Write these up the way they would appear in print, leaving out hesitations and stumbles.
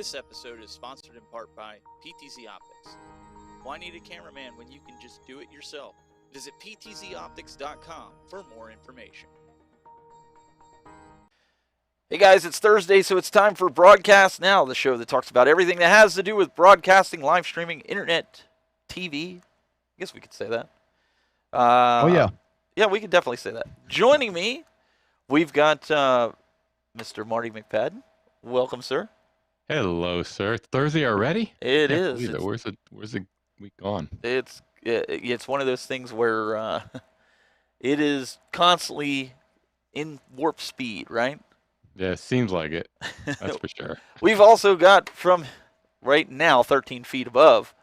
This episode is sponsored in part by PTZ Optics. Why need a cameraman when you can just do it yourself? Visit ptzoptics.com for more information. Hey guys, it's Thursday, so it's time for Broadcast Now, the show that talks about everything that has to do with broadcasting, live streaming, internet, TV. I guess we could say that. Oh, yeah. Yeah, we could definitely say that. Joining me, we've got Mr. Marty McPadden. Welcome, sir. Hello, sir. Thursday already? It is. Where's the week gone? It's one of those things where it is constantly in warp speed, right? Yeah, it seems like it. That's for sure. We've also got from right now 13 feet above.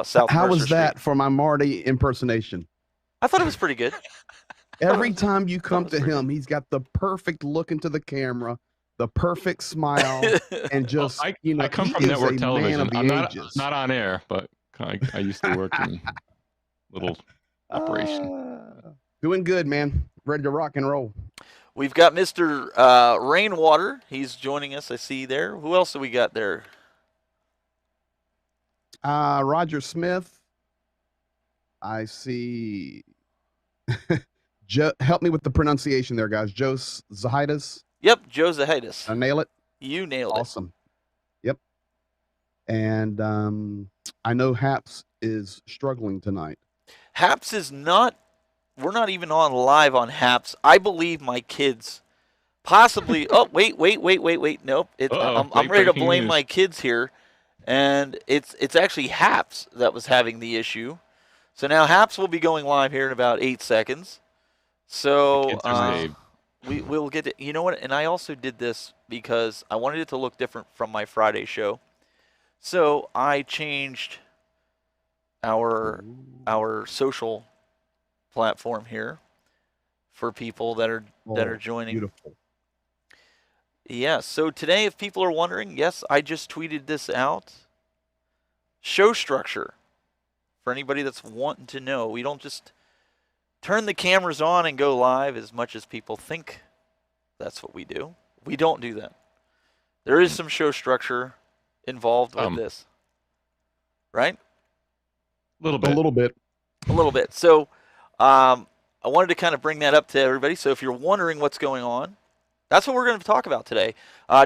South How Mercer was that Street. for my Marty impersonation? I thought it was pretty good. Every time you come to him, he's got the perfect look into the camera, the perfect smile, and just, I come he from is network a television. man of the I'm ages. not on air, but I used to work in little operation. Doing good, man. Ready to rock and roll. We've got Mr. Rainwater. He's joining us, I see there. Who else do we got there? Roger Smith. I see. Help me with the pronunciation there, guys. Joe Zahidas. Yep, Joe Zahidas. I nail it? You nailed Awesome. Yep. And I know Haps is struggling tonight. Haps is not. We're not even on live on Haps. I believe my kids possibly. Oh, wait. Nope. I'm ready to blame my kids here. And it's actually Haps that was having the issue. So now Haps will be going live here in about 8 seconds. So we'll get to, you know what? And I also did this because I wanted it to look different from my Friday show. So I changed our social platform here for people that are joining. Beautiful. Yeah, so today, if people are wondering, yes, I just tweeted this out. Show structure. For anybody that's wanting to know, we don't just turn the cameras on and go live as much as people think that's what we do. We don't do that. There is some show structure involved with this. Right? A little bit. A little bit. So I wanted to kind of bring that up to everybody. So if you're wondering what's going on, that's what we're going to talk about today.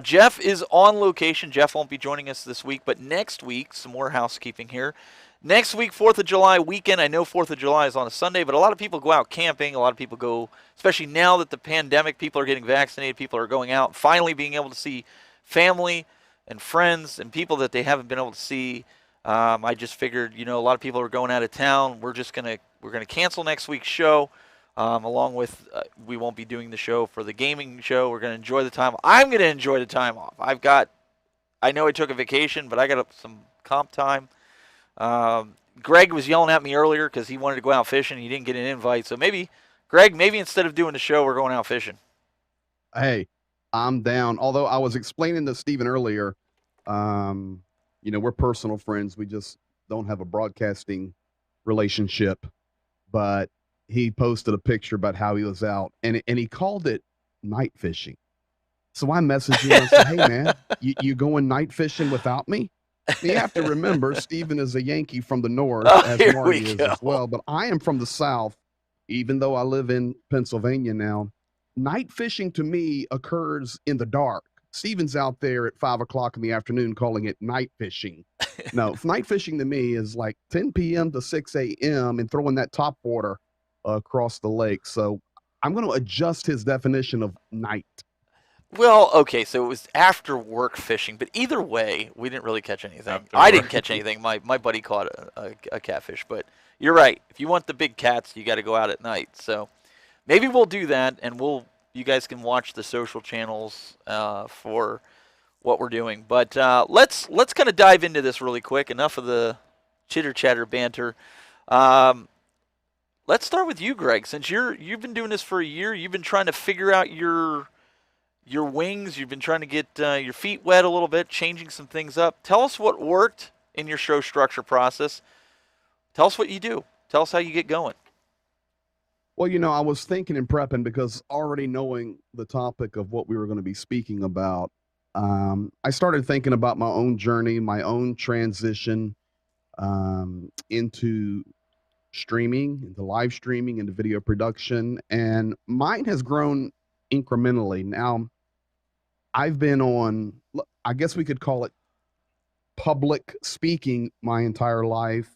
Jeff is on location. Jeff won't be joining us this week, but next week, some more housekeeping here. Next week, 4th of July weekend. I know 4th of July is on a Sunday, but a lot of people go out camping. A lot of people go, especially now that the pandemic, people are getting vaccinated, people are going out, finally being able to see family and friends and people that they haven't been able to see. I just figured, a lot of people are going out of town. We're gonna cancel next week's show. Along with, we won't be doing the show for the gaming show. We're going to enjoy the time. I'm going to enjoy the time off. I know I took a vacation, but I got some comp time. Greg was yelling at me earlier because he wanted to go out fishing. He didn't get an invite. So Greg, instead of doing the show, we're going out fishing. Hey, I'm down. Although I was explaining to Steven earlier, we're personal friends. We just don't have a broadcasting relationship. But he posted a picture about how he was out, and he called it night fishing. So I messaged him and said, hey, man, you going night fishing without me? You have to remember, Steven is a Yankee from the north, as Marty is as well. But I am from the south, even though I live in Pennsylvania now. Night fishing to me occurs in the dark. Steven's out there at 5 o'clock in the afternoon calling it night fishing. No, night fishing to me is like 10 p.m. to 6 a.m. and throwing that top water across the lake. So I'm going to adjust his definition of night. Well, okay, so it was after work fishing, but either way, we didn't really catch anything. I didn't catch anything. My buddy caught a catfish, but you're right. If you want the big cats, you got to go out at night. So maybe we'll do that, and you guys can watch the social channels for what we're doing. But let's kind of dive into this really quick. Enough of the chitter chatter banter. Let's start with you, Greg. Since you've been doing this for a year, you've been trying to figure out your wings. You've been trying to get your feet wet a little bit, changing some things up. Tell us what worked in your show structure process. Tell us what you do. Tell us how you get going. Well, I was thinking and prepping because already knowing the topic of what we were going to be speaking about, I started thinking about my own journey, my own transition into streaming, into live streaming, into video production, and mine has grown incrementally. Now, I've been on, I guess we could call it public speaking my entire life.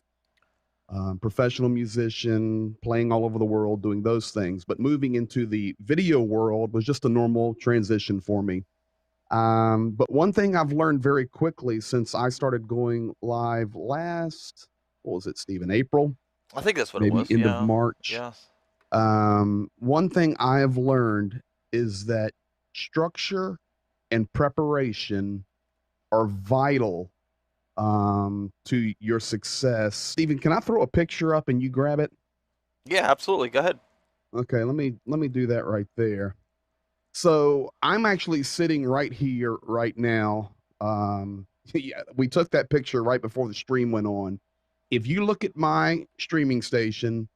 Professional musician, playing all over the world, doing those things. But moving into the video world was just a normal transition for me. But one thing I've learned very quickly since I started going live last, what was it, Stephen? April, I think that's what it maybe was. end of Yeah. March. Yes. One thing I have learned is that structure and preparation are vital to your success. Stephen, can I throw a picture up and you grab it? Yeah, absolutely. Go ahead. Okay, let me do that right there. So I'm actually sitting right here right now. Yeah, we took that picture right before the stream went on. If you look at my streaming station,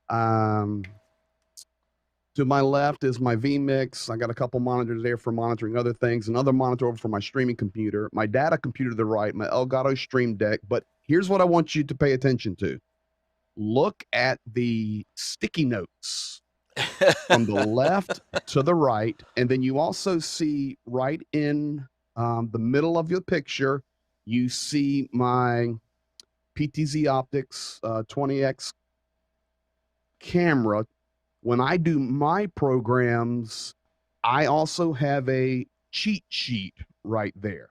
um, to my left is my vMix. I got a couple monitors there for monitoring other things, another monitor over for my streaming computer, my data computer to the right, my Elgato Stream Deck. But here's what I want you to pay attention to. Look at the sticky notes from the left to the right. And then you also see right in the middle of your picture, you see my PTZ Optics 20X camera. When I do my programs, I also have a cheat sheet right there.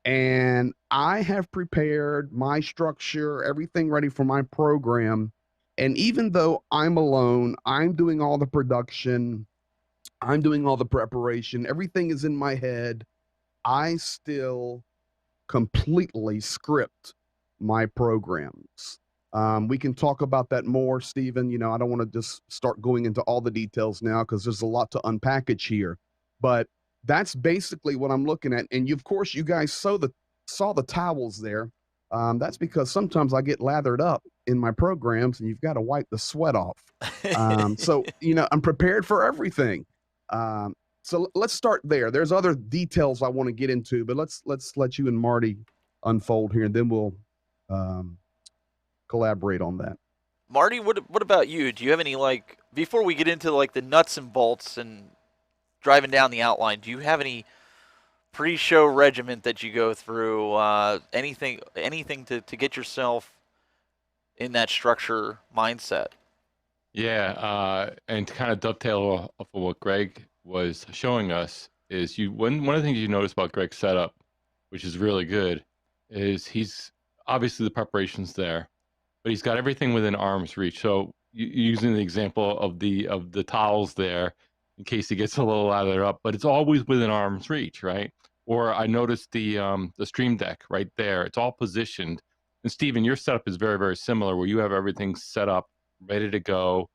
And I have prepared my structure, everything ready for my program. And even though I'm alone, I'm doing all the production, I'm doing all the preparation, everything is in my head. I still completely script my programs. We can talk about that more, Stephen. I don't want to just start going into all the details now because there's a lot to unpackage here. But that's basically what I'm looking at. And of course, you guys saw the towels there. That's because sometimes I get lathered up in my programs, and you've got to wipe the sweat off. So I'm prepared for everything. So let's start there. There's other details I want to get into, but let's let you and Marty unfold here, and then we'll um, collaborate on that. Marty, what about you? Do you have any, like, before we get into like the nuts and bolts and driving down the outline, do you have any pre-show regiment that you go through? Anything to get yourself in that structure mindset? Yeah, and to kind of dovetail off of what Greg was showing us is one of the things you notice about Greg's setup, which is really good, is he's obviously the preparation's there, but he's got everything within arm's reach. So using the example of the towels there, in case he gets a little lathered up, but it's always within arm's reach, right? Or I noticed the Stream Deck right there. It's all positioned. And Steven, your setup is very, very similar, where you have everything set up, ready to go.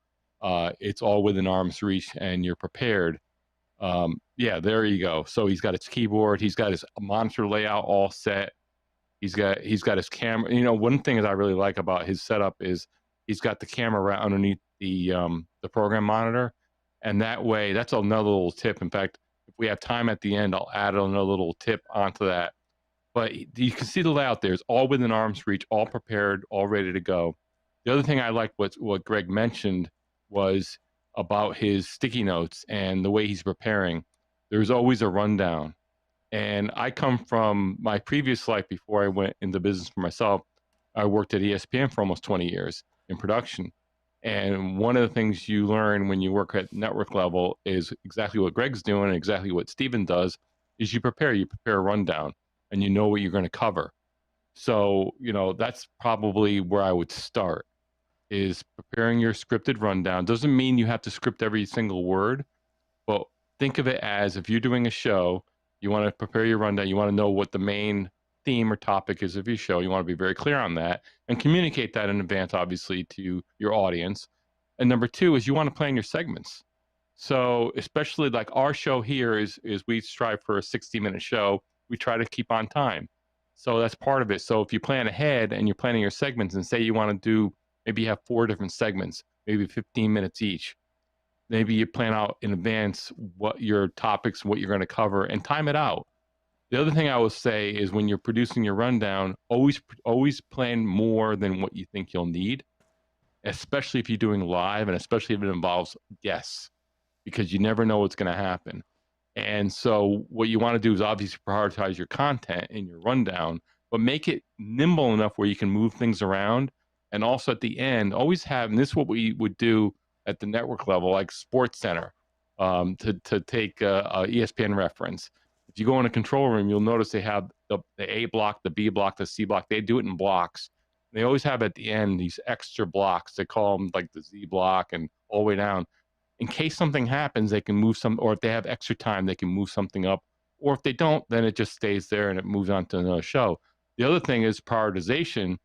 It's all within arm's reach, and you're prepared. Yeah, there you go. So he's got his keyboard, he's got his monitor layout all set. He's got his camera. One thing that I really like about his setup is he's got the camera right underneath the program monitor, and that way, that's another little tip. In fact, if we have time at the end, I'll add another little tip onto that. But you can see the layout there. It's all within arm's reach, all prepared, all ready to go. The other thing I like what Greg mentioned was about his sticky notes and the way he's preparing. There's always a rundown. And I come from my previous life before I went into business for myself. I worked at ESPN for almost 20 years in production. And one of the things you learn when you work at network level is exactly what Greg's doing and exactly what Steven does is you prepare a rundown and you know what you're going to cover. So, that's probably where I would start is preparing your scripted rundown. Doesn't mean you have to script every single word, but think of it as if you're doing a show, you want to prepare your rundown, you want to know what the main theme or topic is of your show. You want to be very clear on that and communicate that in advance, obviously, to your audience. And number two is you want to plan your segments. So especially like our show here is we strive for a 60-minute show. We try to keep on time. So that's part of it. So if you plan ahead and you're planning your segments and say you want to do, maybe you have 4 different segments, maybe 15 minutes each. Maybe you plan out in advance what your topics, what you're going to cover and time it out. The other thing I will say is when you're producing your rundown, always plan more than what you think you'll need, especially if you're doing live and especially if it involves guests, because you never know what's going to happen. And so what you want to do is obviously prioritize your content in your rundown, but make it nimble enough where you can move things around. And also at the end, always have, and this is what we would do at the network level, like Sports Center, to take a ESPN reference. If you go in a control room, you'll notice they have the A block, the B block, the C block. They do it in blocks. They always have at the end these extra blocks. They call them like the Z block and all the way down. In case something happens, they can move some, or if they have extra time, they can move something up. Or if they don't, then it just stays there and it moves on to another show. The other thing is prioritization.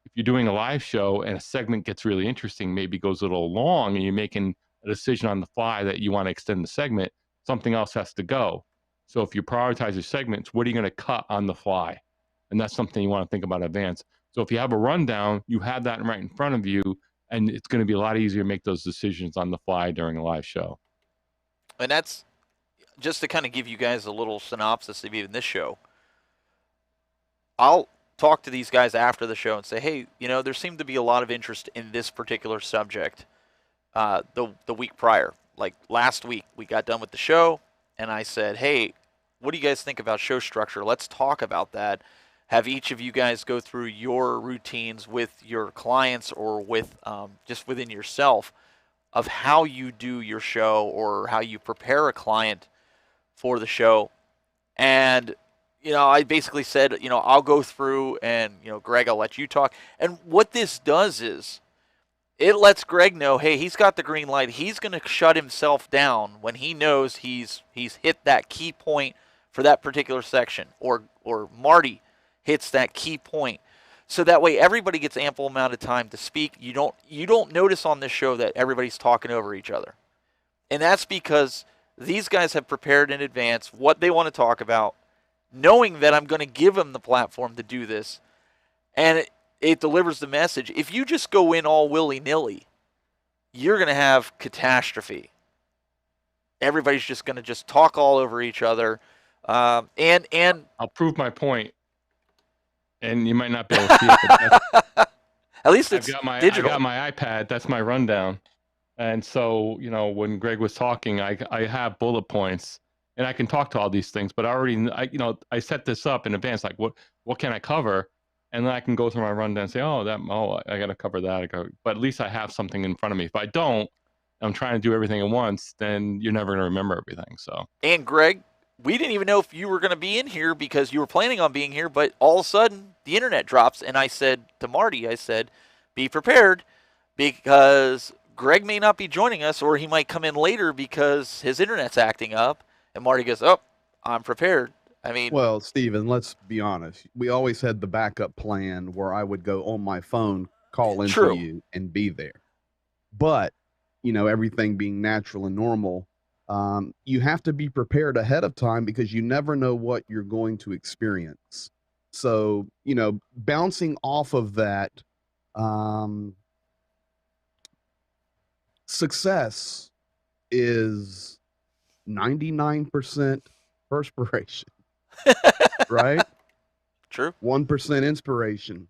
If you're doing a live show and a segment gets really interesting, maybe goes a little long, and you're making a decision on the fly that you want to extend the segment, something else has to go. So if you prioritize your segments, what are you going to cut on the fly? And that's something you want to think about in advance. So if you have a rundown, you have that right in front of you, and it's going to be a lot easier to make those decisions on the fly during a live show. And that's just to kind of give you guys a little synopsis of even this show. I'll talk to these guys after the show and say, hey, there seemed to be a lot of interest in this particular subject the week prior. Like last week, we got done with the show, and I said, hey, what do you guys think about show structure? Let's talk about that. Have each of you guys go through your routines with your clients or with just within yourself of how you do your show or how you prepare a client for the show. And I basically said, I'll go through and, Greg, I'll let you talk. And what this does is it lets Greg know, hey, he's got the green light. He's going to shut himself down when he knows he's hit that key point for that particular section, or Marty hits that key point. So that way everybody gets ample amount of time to speak. You don't notice on this show that everybody's talking over each other. And that's because these guys have prepared in advance what they want to talk about, knowing that I'm going to give them the platform to do this, and it delivers the message. If you just go in all willy-nilly, you're going to have catastrophe. Everybody's just going to just talk all over each other. And I'll prove my point, and you might not be able to see it, but at least it's digital. I got my iPad. That's my rundown. And so, when Greg was talking, I have bullet points, and I can talk to all these things, but I set this up in advance, like what can I cover? And then I can go through my rundown and say, I got to cover that. But at least I have something in front of me. If I don't, I'm trying to do everything at once, then you're never going to remember everything. So. And Greg, we didn't even know if you were going to be in here because you were planning on being here, but all of a sudden the internet drops, and I said to Marty, be prepared because Greg may not be joining us, or he might come in later because his internet's acting up. And Marty goes, oh, I'm prepared. I mean, well, Steven, let's be honest. We always had the backup plan where I would go on my phone, call into true. you, and be there. But, everything being natural and normal, you have to be prepared ahead of time because you never know what you're going to experience. So, bouncing off of that, success is 99% perspiration. Right? True. 1% inspiration.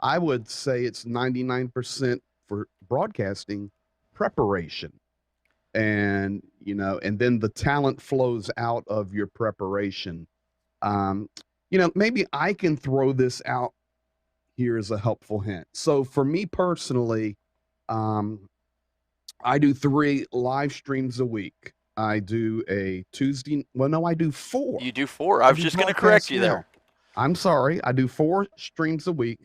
I would say it's 99% for broadcasting preparation. And, and then the talent flows out of your preparation. Maybe I can throw this out here as a helpful hint. So for me personally, I do 3 live streams a week. I do a Tuesday. Well, no, I do 4. You do 4. I was just going to correct you there. I'm sorry. I do 4 streams a week,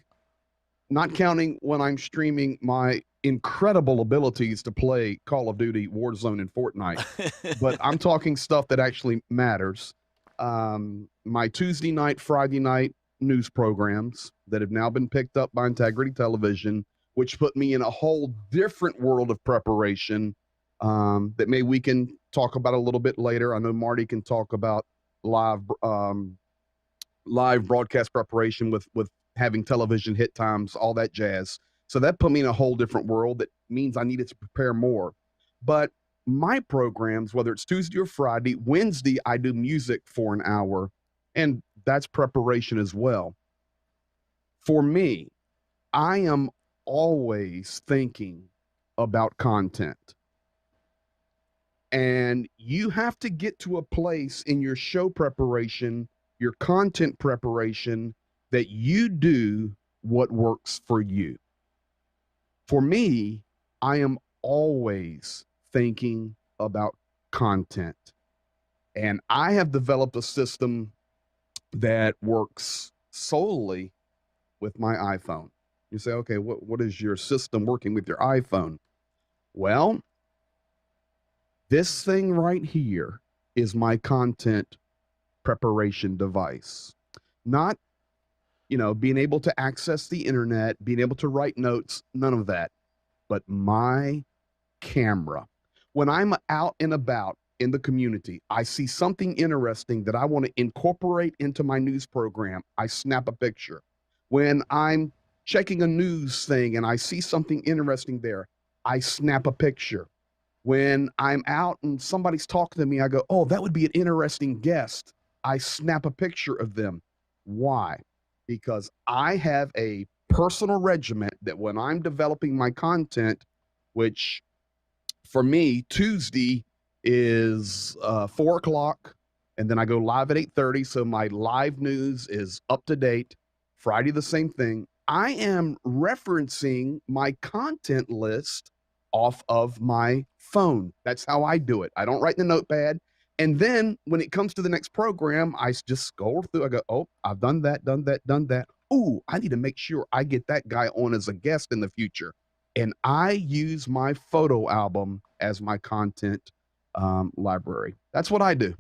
not counting when I'm streaming my incredible abilities to play Call of Duty, Warzone, and Fortnite. But I'm talking stuff that actually matters. My Tuesday night, Friday night news programs that have now been picked up by Integrity Television, which put me in a whole different world of preparation that maybe we can talk about a little bit later. I know Marty can talk about live broadcast preparation with having television hit times, all that jazz. So that put me in a whole different world. That means I needed to prepare more. But my programs, whether it's Tuesday or Friday, Wednesday, I do music for an hour. And that's preparation as well. For me, I am always thinking about content. And you have to get to a place in your show preparation, your content preparation, that you do what works for you. For me, I am always thinking about content. And I have developed a system that works solely with my iPhone. You say, okay, what is your system working with your iPhone? Well, this thing right here is my content preparation device. Not, being able to access the internet, being able to write notes, none of that, but my camera. When I'm out and about in the community, I see something interesting that I want to incorporate into my news program, I snap a picture. When I'm checking a news thing and I see something interesting there, I snap a picture. When I'm out and somebody's talking to me, I go, oh, that would be an interesting guest. I snap a picture of them. Why? Because I have a personal regiment that when I'm developing my content, which for me, Tuesday is 4 o'clock, and then I go live at 8:30. So my live news is up to date. Friday, the same thing. I am referencing my content list off of my phone. That's how I do it. I don't write in the notepad. And then when it comes to the next program, I just scroll through. I go, oh, I've done that, done that, done that. Ooh, I need to make sure I get that guy on as a guest in the future. And I use my photo album as my content library. That's what I do.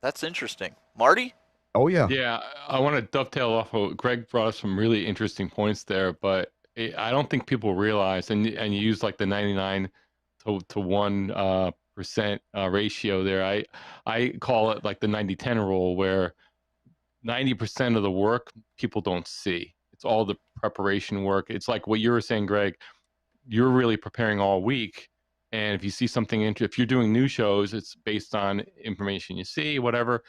That's interesting. Marty? Oh, yeah. Yeah, I want to dovetail off of Greg brought up some really interesting points there, but I don't think people realize, and you use like the 99 to 1% ratio there. I call it like the 90-10 rule, where 90% of the work people don't see. It's all the preparation work. It's like what you were saying, Greg. You're really preparing all week, and if you see something if you're doing new shows, it's based on information you see, whatever,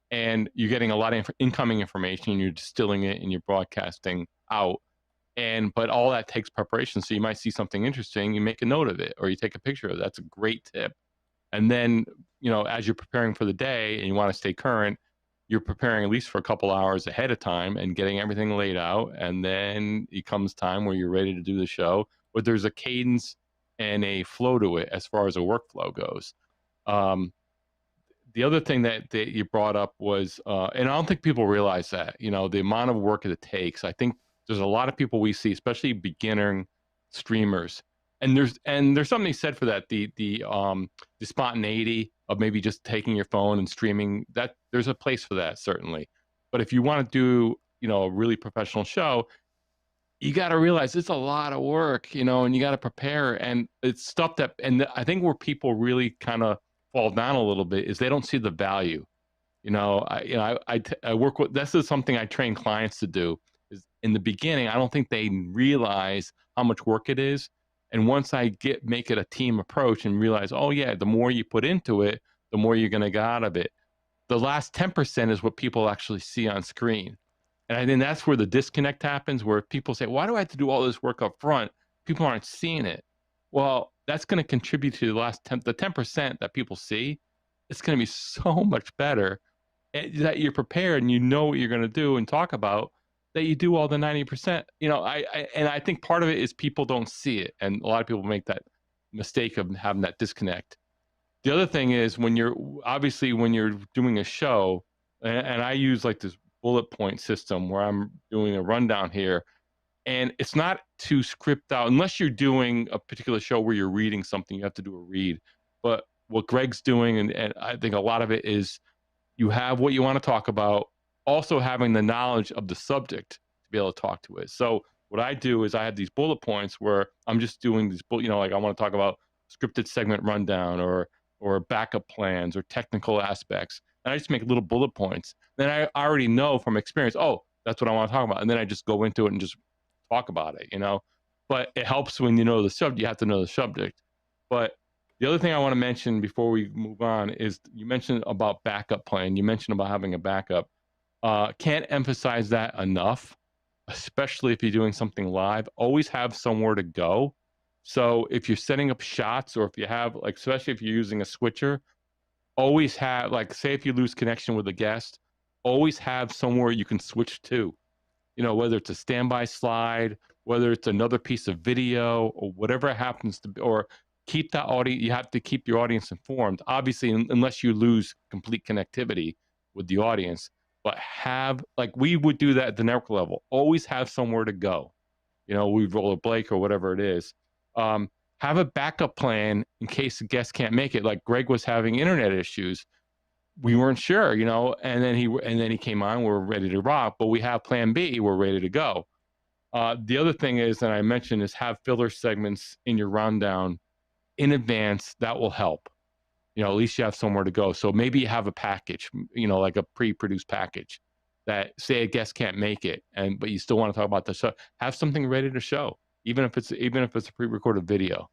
and you're getting a lot of incoming information, and you're distilling it and you're broadcasting out. But all that takes preparation. So you might see something interesting, you make a note of it, or you take a picture of it. That's a great tip. And then, as you're preparing for the day and you want to stay current, you're preparing at least for a couple hours ahead of time and getting everything laid out. And then it comes time where you're ready to do the show, but there's a cadence and a flow to it as far as a workflow goes. The other thing that you brought up was, and I don't think people realize that, the amount of work that it takes. I think there's a lot of people we see, especially beginner streamers, and there's something said for that. The spontaneity of maybe just taking your phone and streaming, that there's a place for that, certainly. But if you want to do, a really professional show, you got to realize it's a lot of work, and you got to prepare, and it's stuff that, and I think where people really kind of fall down a little bit is they don't see the value. I work with, this is something I train clients to do, is in the beginning, I don't think they realize how much work it is. And once I make it a team approach and realize, oh yeah, the more you put into it, the more you're going to get out of it. The last 10% is what people actually see on screen. And I think that's where the disconnect happens, where people say, why do I have to do all this work up front? People aren't seeing it. Well, that's going to contribute to the last 10% that people see. It's going to be so much better that you're prepared and you know what you're going to do and talk about, that you do all the 90%. And I think part of it is people don't see it. And a lot of people make that mistake of having that disconnect. The other thing is when you're doing a show, and I use like this bullet point system where I'm doing a rundown here, and it's not too script out unless you're doing a particular show where you're reading something, you have to do a read. But what Greg's doing, and I think a lot of it is, you have what you want to talk about, also having the knowledge of the subject to be able to talk to it. So what I do is I have these bullet points where I'm just doing these like I want to talk about scripted segment rundown or backup plans or technical aspects. And I just make little bullet points. Then I already know from experience, oh, that's what I want to talk about. And then I just go into it and just talk about it. But it helps when you know the subject. You have to know the subject. But The other thing I want to mention before we move on is you mentioned about backup plan. You mentioned about having a backup. Can't emphasize that enough, especially if you're doing something live. Always have somewhere to go. So if you're setting up shots, or if you have, like, especially if you're using a switcher, always have, like, say if you lose connection with a guest, always have somewhere you can switch to. You know, whether it's a standby slide, whether it's another piece of video, or whatever it happens to be, or keep that audience. You have to keep your audience informed, obviously, unless you lose complete connectivity with the audience. But have, like we would do that at the network level, always have somewhere to go. You know, we roll a Blake or whatever it is. Have a backup plan in case the guest can't make it. Like Greg was having internet issues, we weren't sure, you know, and then he came on. We're ready to rock, but we have Plan B. We're ready to go. The other thing is, and I mentioned, is have filler segments in your rundown in advance. That will help. You know, at least you have somewhere to go. So maybe you have a package, you know, like a pre-produced package that, say a guest can't make it, but you still want to talk about the show. Have something ready to show, even if it's a pre-recorded video.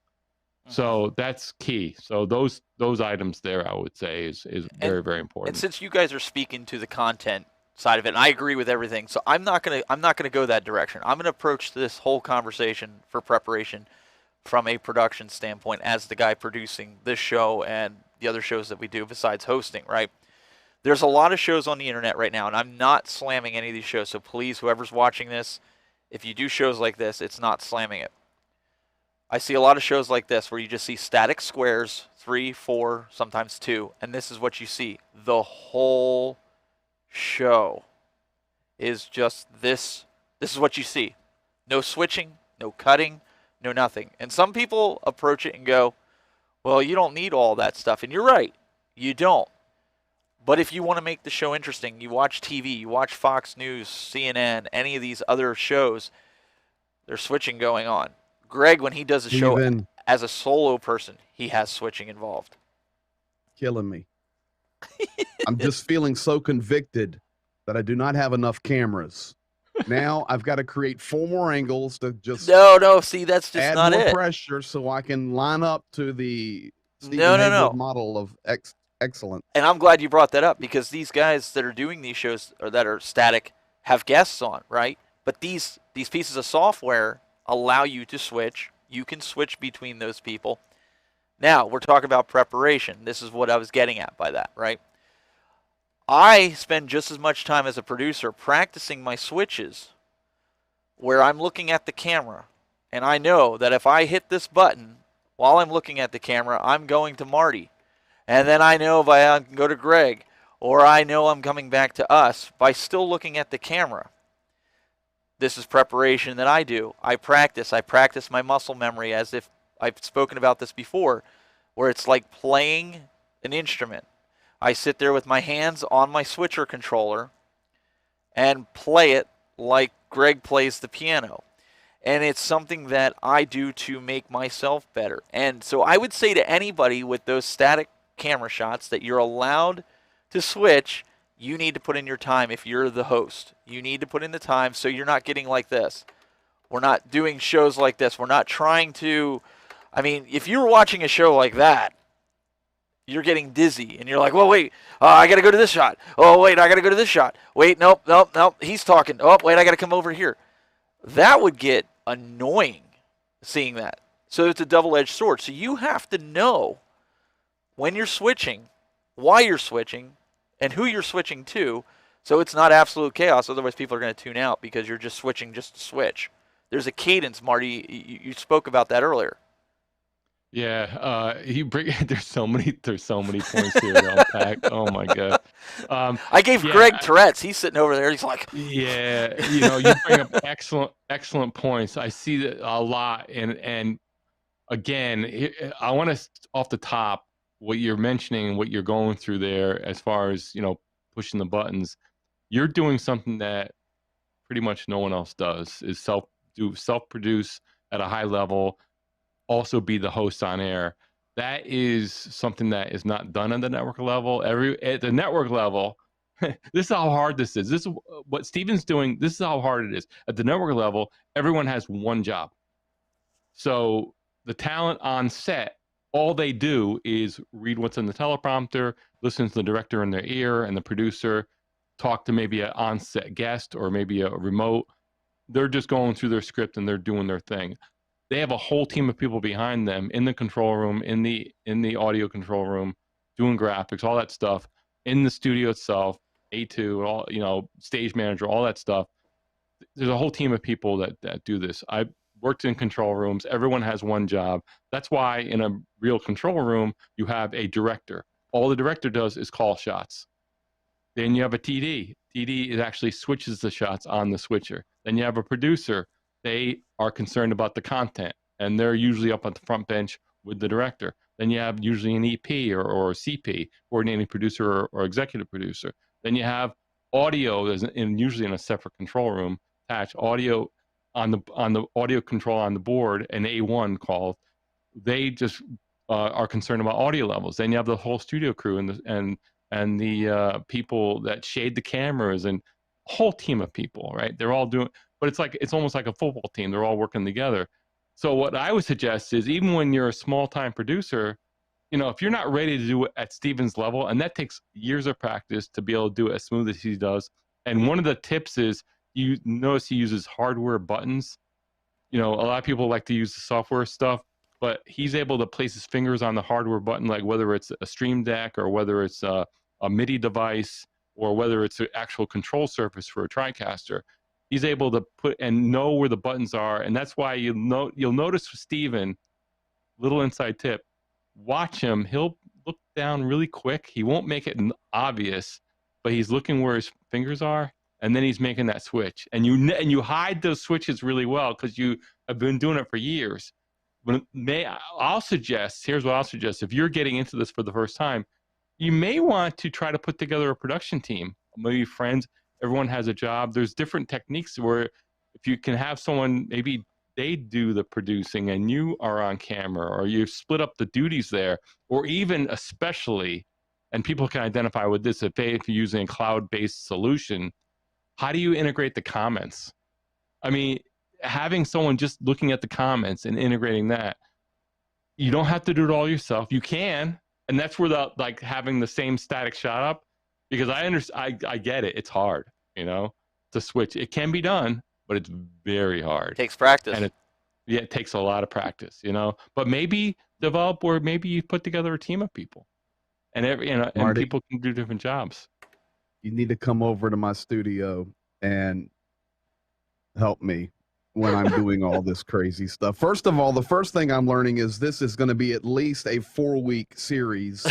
So that's key. So those items there, I would say, is very, very important. And since you guys are speaking to the content side of it, and I agree with everything, so I'm not gonna go that direction. I'm gonna approach this whole conversation for preparation from a production standpoint as the guy producing this show and the other shows that we do besides hosting, right? There's a lot of shows on the internet right now, and I'm not slamming any of these shows. So please, whoever's watching this, if you do shows like this, it's not slamming it. I see a lot of shows like this where you just see static squares, 3, 4, sometimes 2, and this is what you see. The whole show is just this. This is what you see. No switching, no cutting, no nothing. And some people approach it and go, well, you don't need all that stuff. And you're right, you don't. But if you want to make the show interesting, you watch TV, you watch Fox News, CNN, any of these other shows, there's switching going on. Greg, when he does a show as a solo person, he has switching involved. Killing me. I'm just feeling so convicted that I do not have enough cameras. Now I've got to create 4 more angles to just no. See, that's just not it. Add more pressure so I can line up to the Stephen model of excellence. And I'm glad you brought that up, because these guys that are doing these shows, or that are static, have guests on, right? But these pieces of software allow you to switch. You can switch between those people. Now, we're talking about preparation. This is what I was getting at by that, right? I spend just as much time as a producer practicing my switches, where I'm looking at the camera, and I know that if I hit this button while I'm looking at the camera, I'm going to Marty. And then I know if I can go to Greg, or I know I'm coming back to us by still looking at the camera. This is preparation that I do. I practice my muscle memory, as if I've spoken about this before, where it's like playing an instrument. I sit there with my hands on my switcher controller and play it like Greg plays the piano. And it's something that I do to make myself better. And so I would say to anybody with those static camera shots that you're allowed to switch, you need to put in your time. If you're the host, you need to put in the time, so you're not getting like this. We're not doing shows like this. We're not trying to, I mean, if you were watching a show like that, you're getting dizzy, and you're like, well, wait, I got to go to this shot. Oh, wait, I got to go to this shot. Wait, nope, he's talking. Oh, wait, I got to come over here. That would get annoying, seeing that. So it's a double-edged sword. So you have to know when you're switching, why you're switching, and who you're switching to, so it's not absolute chaos. Otherwise, people are going to tune out because you're just switching just to switch. There's a cadence, Marty. You spoke about that earlier. Yeah, there's so many points here to unpack. Oh my god. I gave Greg Tourette's. He's sitting over there. He's like, yeah, you know, you bring up excellent points. I see that a lot, and again, I want to, off the top, what you're mentioning, what you're going through there, as far as, you know, pushing the buttons, you're doing something that pretty much no one else does, is self-produce at a high level, also be the host on air. That is something that is not done at the network level. At the network level, this is how hard this is. This is what Steven's doing. This is how hard it is. At the network level, everyone has one job. So the talent on set all they do is read what's in the teleprompter, listen to the director in their ear and the producer, talk to maybe an on-set guest or maybe a remote. They're just going through their script and they're doing their thing. They have a whole team of people behind them in the control room, in the audio control room, doing graphics, all that stuff, in the studio itself, A2, all, stage manager, all that stuff. There's a whole team of people that do this. I worked in control rooms. Everyone has one job. That's why in a real control room, you have a director. All the director does is call shots. Then you have a TD. TD it actually switches the shots on the switcher. Then you have a producer. They are concerned about the content, and they're usually up at the front bench with the director. Then you have usually an EP or CP, coordinating producer or executive producer. Then you have audio, usually in a separate control room, attached audio on the audio control on the board, an A1 called. They just are concerned about audio levels. Then you have the whole studio crew and the people that shade the cameras and a whole team of people, right? They're all doing, but it's almost like a football team. They're all working together. So what I would suggest is even when you're a small time producer, if you're not ready to do it at Steven's level, and that takes years of practice to be able to do it as smooth as he does. And one of the tips is you notice he uses hardware buttons. A lot of people like to use the software stuff, but he's able to place his fingers on the hardware button, like whether it's a Stream Deck or whether it's a MIDI device or whether it's an actual control surface for a TriCaster. He's able to put and know where the buttons are, and that's why you'll notice with Steven, little inside tip, watch him. He'll look down really quick. He won't make it obvious, but he's looking where his fingers are, and then he's making that switch. And you hide those switches really well because you have been doing it for years. Here's what I'll suggest. If you're getting into this for the first time, you may want to try to put together a production team, maybe friends. Everyone has a job. There's different techniques where if you can have someone, maybe they do the producing and you are on camera, or you split up the duties there, or even especially, and people can identify with this, if you're using a cloud-based solution, how do you integrate the comments? I mean, having someone just looking at the comments and integrating that, you don't have to do it all yourself. You can, and that's where having the same static shot up, because I get it. It's hard, to switch. It can be done, but it's very hard. It takes practice. And it takes a lot of practice, But maybe develop, or maybe you put together a team of people, and and people can do different jobs. You need to come over to my studio and help me when I'm doing all this crazy stuff. First of all, the first thing I'm learning is this is going to be at least a 4-week series,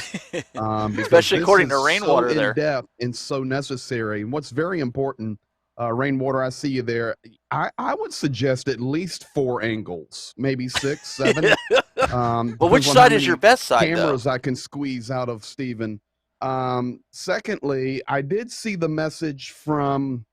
especially according to Rainwater. So there, in depth and so necessary. And what's very important, Rainwater, I see you there. I would suggest at least 4 angles, maybe 6, 7. Well, which side is your best side? Cameras I can squeeze out of Steven. Secondly, I did see the message from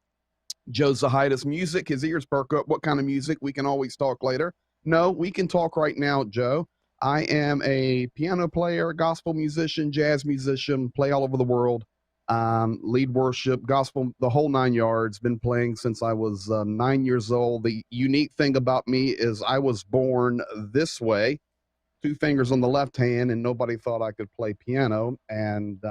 Joe Zahidas. Music, his ears perk up. What kind of music? We can always talk later. No, we can talk right now, Joe. I am a piano player, gospel musician, jazz musician, play all over the world, lead worship, gospel, the whole 9 yards. Been playing since I was 9 years old. The unique thing about me is I was born this way, 2 fingers on the left hand, and nobody thought I could play piano. And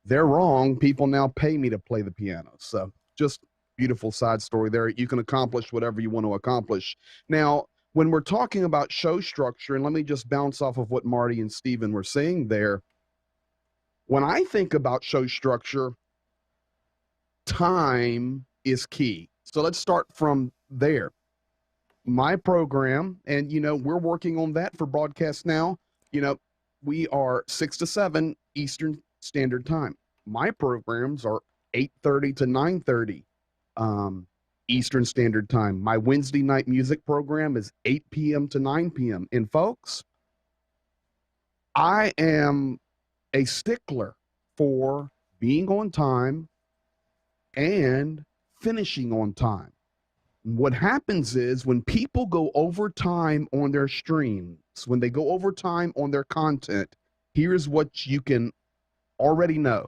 they're wrong. People now pay me to play the piano. So just beautiful side story there. You can accomplish whatever you want to accomplish. Now, when we're talking about show structure, and let me just bounce off of what Marty and Steven were saying there. When I think about show structure, time is key. So let's start from there. My program, and we're working on that for broadcast now. We are 6 to 7 Eastern Standard Time. My programs are 8:30 to 9:30 Eastern Standard Time. My Wednesday night music program is 8 p.m. to 9 p.m. And folks, I am a stickler for being on time and finishing on time. What happens is when people go over time on their streams, when they go over time on their content, here's what you can already know.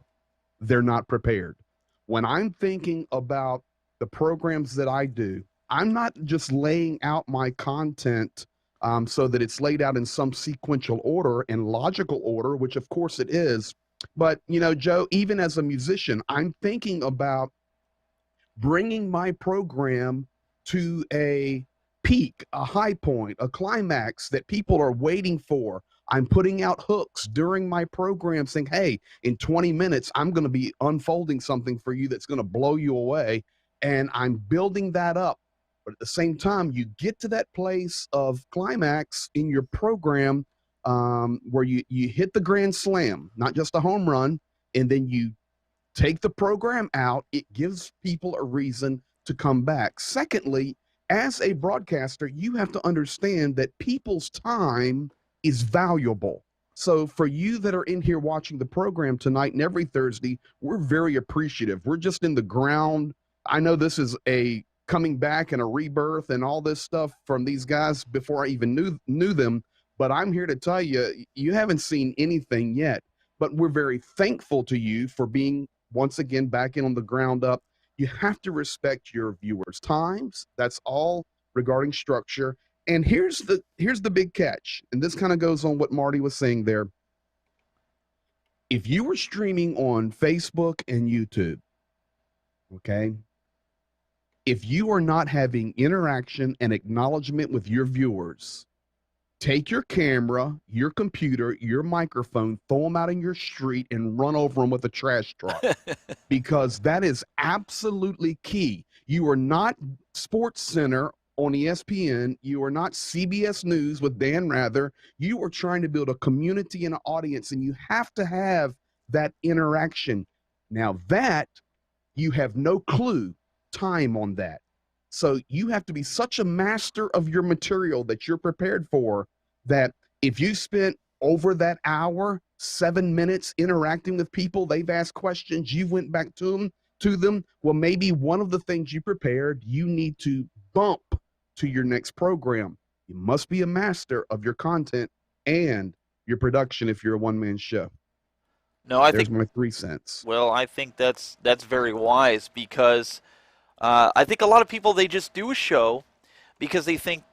They're not prepared. When I'm thinking about the programs that I do, I'm not just laying out my content so that it's laid out in some sequential order and logical order, which of course it is. But, Joe, even as a musician, I'm thinking about bringing my program to a peak, a high point, a climax that people are waiting for. I'm putting out hooks during my program saying, hey, in 20 minutes, I'm going to be unfolding something for you that's going to blow you away. And I'm building that up. But at the same time, you get to that place of climax in your program where you hit the grand slam, not just a home run, and then you take the program out. It gives people a reason to come back. Secondly, as a broadcaster, you have to understand that people's time is valuable. So for you that are in here watching the program tonight and every Thursday, we're very appreciative. We're just in the ground. I know this is a coming back and a rebirth and all this stuff from these guys before I even knew them, but I'm here to tell you, you haven't seen anything yet. But we're very thankful to you for being once again back in on the ground up. You have to respect your viewers' times. That's all regarding structure. And here's the big catch. And this kind of goes on what Marty was saying there. If you were streaming on Facebook and YouTube, okay, if you are not having interaction and acknowledgement with your viewers, take your camera, your computer, your microphone, throw them out in your street and run over them with a trash truck, because that is absolutely key. You are not Sports Center on ESPN. You are not CBS News with Dan Rather. You are trying to build a community and an audience, and you have to have that interaction. Now that you have no clue time on that. So you have to be such a master of your material that you're prepared for, that if you spent over that hour, 7 minutes interacting with people, they've asked questions, you went back to them, well, maybe one of the things you prepared, you need to bump to your next program. You must be a master of your content and your production if you're a one-man show. No, I There's think, my 3 cents. well, I think that's very wise because I think a lot of people, they just do a show because they think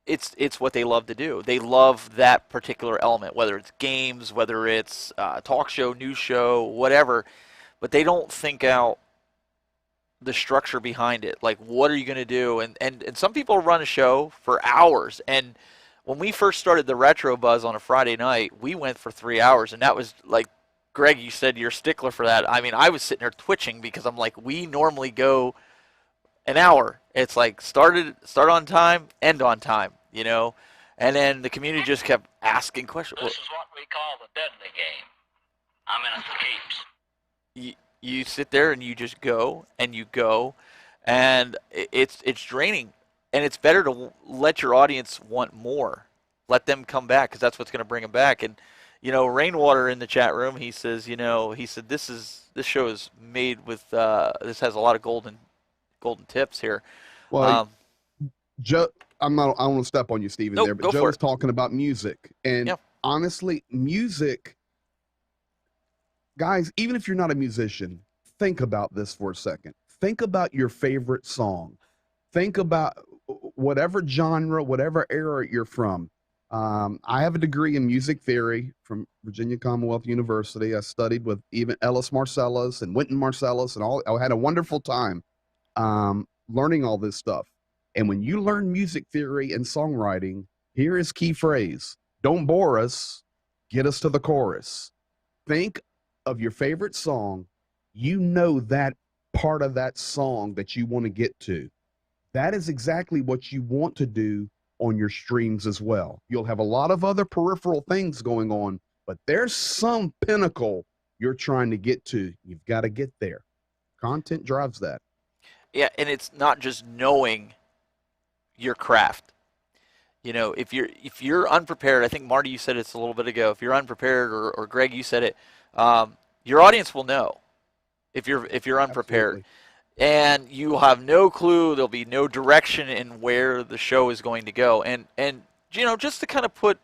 it's what they love to do. They love that particular element, whether it's games, whether it's talk show, news show, whatever. But they don't think out the structure behind it. Like, what are you going to do? And some people run a show for hours. And when we first started the Retro Buzz on a Friday night, we went for 3 hours, and that was like, Greg, you said you're a stickler for that. I mean, I was sitting there twitching because I'm like, we normally go an hour. It's like start on time, end on time, And then the community just kept asking questions. This is what we call the deadly game. I'm in escapes. You sit there and you just go and you go, and it's draining. And it's better to let your audience want more. Let them come back, because that's what's going to bring them back. And Rainwater in the chat room, he says, he said this show is made with this has a lot of golden tips here. Well, Joe, I want to step on you, Stephen, nope, there, but Joe was talking about music. And yeah. Honestly, music, guys, even if you're not a musician, think about this for a second. Think about your favorite song. Think about whatever genre, whatever era you're from. I have a degree in music theory from Virginia Commonwealth University. I studied with even Ellis Marsalis and Wynton Marsalis and all. I had a wonderful time learning all this stuff. And when you learn music theory and songwriting, here is key phrase: don't bore us, get us to the chorus. Think of your favorite song. That part of that song that you want to get to. That is exactly what you want to do on your streams as well. You'll have a lot of other peripheral things going on, but there's some pinnacle you're trying to get to. You've got to get there. Content drives that. Yeah, and it's not just knowing your craft. If you're unprepared, I think Marty, you said it a little bit ago. If you're unprepared, or Greg, you said it, your audience will know if you're unprepared. Absolutely. And you have no clue. There'll be no direction in where the show is going to go. And just to kind of put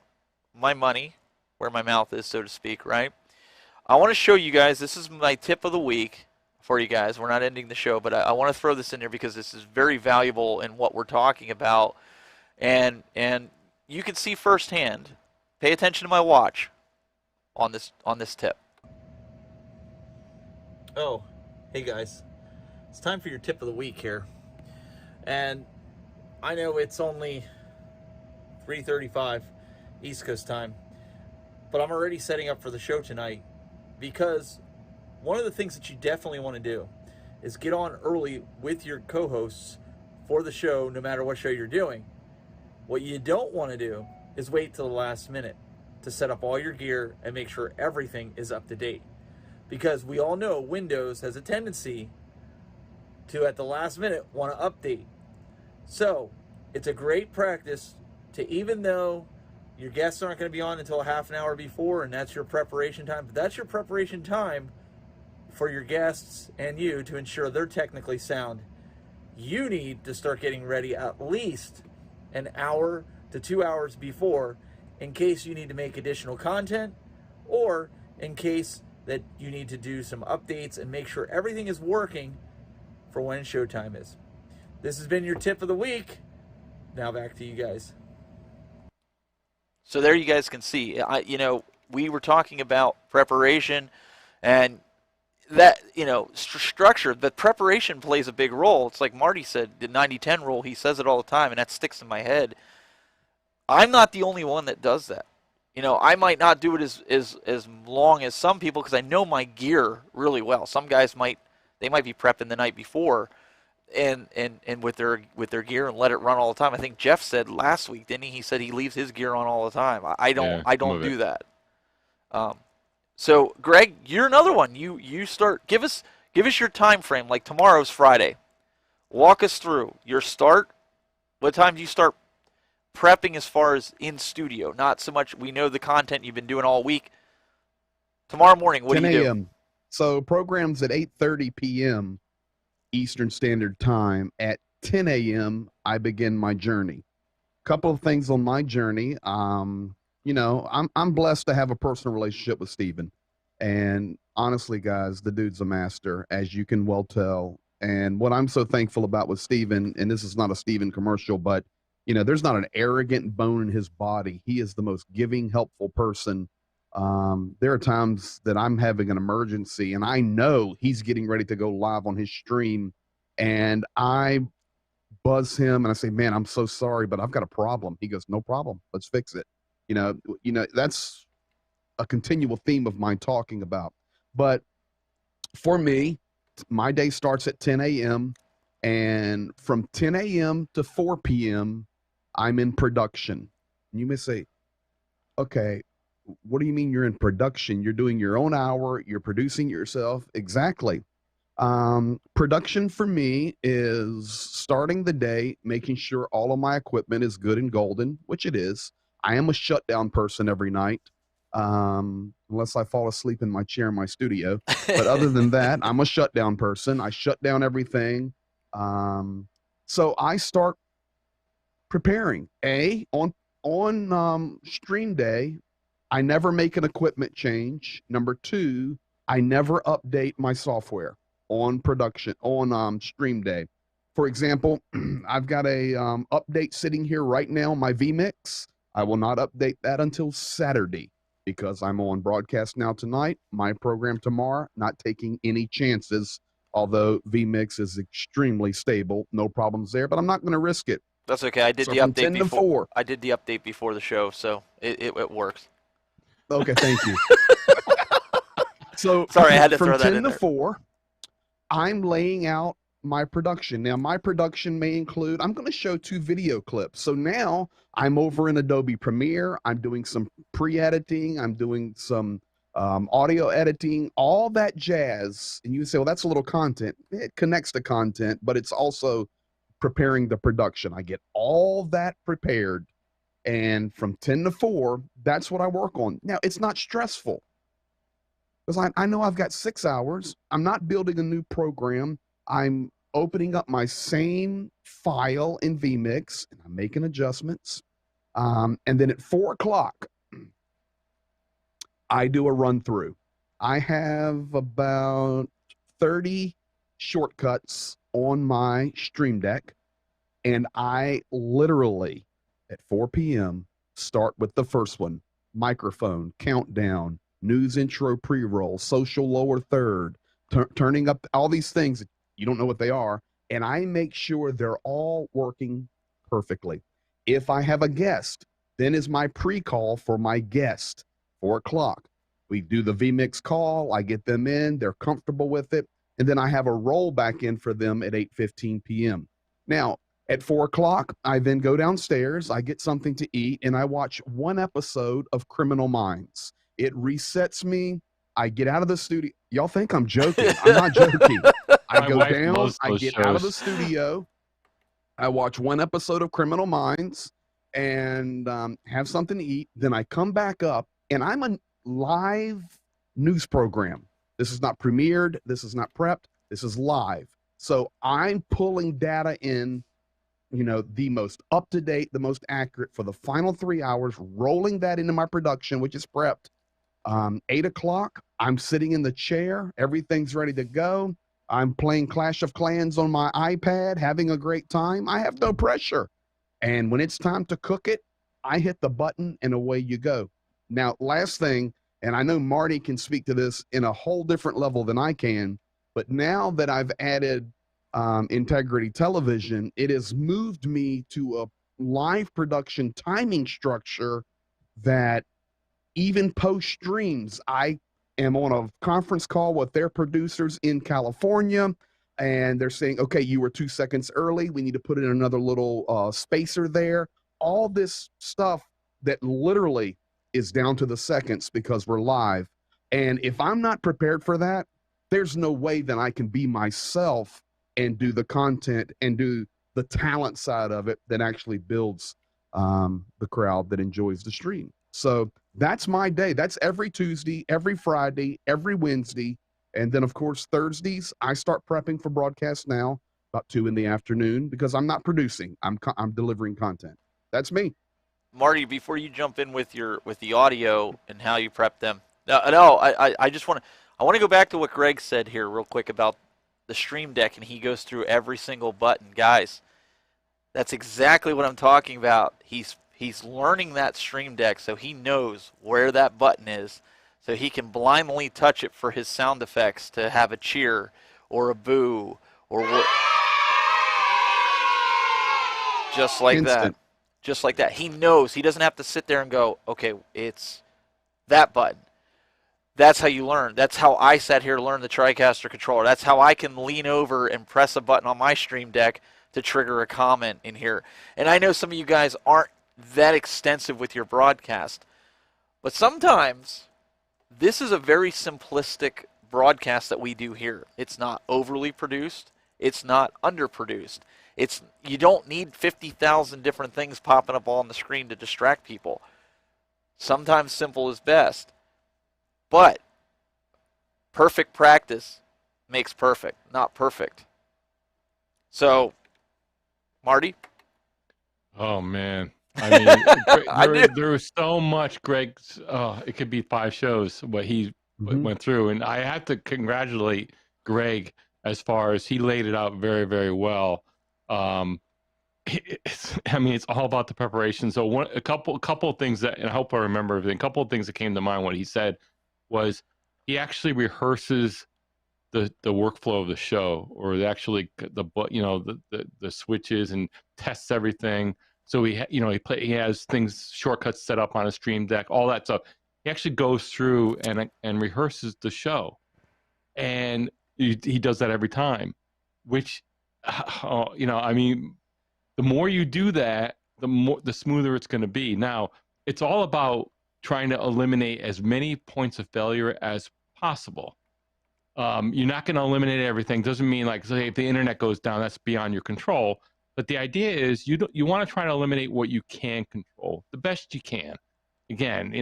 my money where my mouth is, so to speak, right? I want to show you guys. This is my tip of the week for you guys. We're not ending the show, but I want to throw this in there because this is very valuable in what we're talking about. And you can see firsthand. Pay attention to my watch on this tip. Oh, hey guys. It's time for your tip of the week here. And I know it's only 3:35 East Coast time, but I'm already setting up for the show tonight because one of the things that you definitely want to do is get on early with your co-hosts for the show, no matter what show you're doing. What you don't want to do is wait till the last minute to set up all your gear and make sure everything is up to date. Because we all know Windows has a tendency to, at the last minute, want to update. So it's a great practice to, even though your guests aren't going to be on until a half an hour before, and that's your preparation time, but that's your preparation time for your guests and you to ensure they're technically sound. You need to start getting ready at least an hour to 2 hours before, in case you need to make additional content, or in case that you need to do some updates and make sure everything is working for when showtime is. This has been your tip of the week. Now back to you guys. So there you guys can see, we were talking about preparation and that, structure, but preparation plays a big role. It's like Marty said, the 90-10 rule, he says it all the time, and that sticks in my head. I'm not the only one that does that. I might not do it as long as some people because I know my gear really well. Some guys might be prepping the night before and with their gear and let it run all the time. I think Jeff said last week, didn't he? He said he leaves his gear on all the time. I don't do that. So Greg, you're another one. You start, give us your time frame. Like tomorrow's Friday. Walk us through your start. What time do you start prepping as far as in studio? Not so much, we know the content you've been doing all week. Tomorrow morning, what do you do? So programs at 8:30 p.m. Eastern Standard Time. At 10 a.m. I begin my journey. Couple of things on my journey. I'm blessed to have a personal relationship with Steven. And honestly, guys, the dude's a master, as you can well tell. And what I'm so thankful about with Steven, and this is not a Steven commercial, but there's not an arrogant bone in his body. He is the most giving, helpful person. There are times that I'm having an emergency and I know he's getting ready to go live on his stream, and I buzz him and I say, "Man, I'm so sorry, but I've got a problem." He goes, "No problem. Let's fix it." That's a continual theme of mine talking about. But for me, my day starts at 10 a.m. and from 10 a.m. to 4 p.m. I'm in production. And you may say, "Okay, what do you mean you're in production? You're doing your own hour, you're producing yourself." Exactly. Production for me is starting the day, making sure all of my equipment is good and golden, which it is. I am a shutdown person every night, unless I fall asleep in my chair in my studio. But other than that, I'm a shutdown person. I shut down everything. So I start preparing. On stream day, I never make an equipment change. Number two, I never update my software on stream day. For example, I've got a update sitting here right now, my vMix. I will not update that until Saturday because I'm on broadcast now tonight. My program tomorrow, not taking any chances, although vMix is extremely stable, no problems there, but I'm not going to risk it. That's okay. I did the update before. I did the update before the show, so it works. Okay, thank you. So sorry, I had to throw that in there. From 10 to 4, I'm laying out my production. Now, my production may include, I'm going to show 2 video clips. So now I'm over in Adobe Premiere. I'm doing some pre-editing. I'm doing some audio editing, all that jazz. And you say, well, that's a little content. It connects to content, but it's also preparing the production. I get all that prepared. And from 10 to 4, that's what I work on. Now, it's not stressful because I know I've got 6 hours. I'm not building a new program. I'm opening up my same file in vMix, and I'm making adjustments. And then at 4 o'clock, I do a run through. I have about 30 shortcuts on my Stream Deck, and I literally, at 4 p.m., start with the first one, microphone, countdown, news intro pre-roll, social lower third, turning up all these things. You don't know what they are. And I make sure they're all working perfectly. If I have a guest, then is my pre-call for my guest, 4 o'clock. We do the vMix call. I get them in. They're comfortable with it. And then I have a roll back in for them at 8:15 p.m. Now, at 4 o'clock, I then go downstairs, I get something to eat, and I watch one episode of Criminal Minds. It resets me. I get out of the studio. Y'all think I'm joking. I'm not joking. I My go wife down, loves I those get out of the shows. studio, I watch one episode of Criminal Minds and have something to eat. Then I come back up, and I'm a live news program. This is not premiered. This is not prepped. This is live. So I'm pulling data in, the most up-to-date, the most accurate for the final 3 hours, rolling that into my production, which is prepped. 8 o'clock, I'm sitting in the chair. Everything's ready to go. I'm playing Clash of Clans on my iPad, having a great time. I have no pressure. And when it's time to cook it, I hit the button and away you go. Now, last thing, and I know Marty can speak to this in a whole different level than I can, but now that I've added Integrity Television, it has moved me to a live production timing structure that even post streams, I am on a conference call with their producers in California, and they're saying, okay, you were 2 seconds early. We need to put in another little spacer there. All this stuff that literally is down to the seconds because we're live. And if I'm not prepared for that, there's no way that I can be myself and do the content and do the talent side of it that actually builds the crowd that enjoys the stream. So that's my day. That's every Tuesday, every Friday, every Wednesday. And then, of course, Thursdays, I start prepping for broadcast now, about 2 in the afternoon, because I'm not producing. I'm delivering content. That's me. Marty, before you jump in with the audio and how you prep them, no, I just want to go back to what Greg said here real quick about the Stream Deck, and he goes through every single button. Guys, that's exactly what I'm talking about. He's learning that Stream Deck, so he knows where that button is, so he can blindly touch it for his sound effects to have a cheer or a boo or what, just like that. Instant. Just like that. He knows. He doesn't have to sit there and go, okay, it's that button. That's how you learn. That's how I sat here to learn the TriCaster controller. That's how I can lean over and press a button on my Stream Deck to trigger a comment in here. And I know some of you guys aren't that extensive with your broadcast, but sometimes this is a very simplistic broadcast that we do here. It's not overly produced. It's not underproduced. You don't need 50,000 different things popping up on the screen to distract people. Sometimes simple is best. But perfect practice makes perfect, not perfect. So, Marty? Oh, man. I mean, there was so much Greg's, it could be 5 shows, what he went through. And I have to congratulate Greg as far as he laid it out very, very well. It's all about the preparation. So a couple of things that, and I hope I remember everything, a couple of things that came to mind what he said was he actually rehearses the workflow of the show, or actually the switches, and tests everything. So he has things, shortcuts set up on a Stream Deck, all that stuff. He actually goes through and rehearses the show, and he does that every time. Which, the more you do that, the smoother it's going to be. Now, it's all about trying to eliminate as many points of failure as possible. You're not going to eliminate everything. Doesn't mean say if the internet goes down, that's beyond your control. But the idea is you want to try to eliminate what you can control the best you can. Again,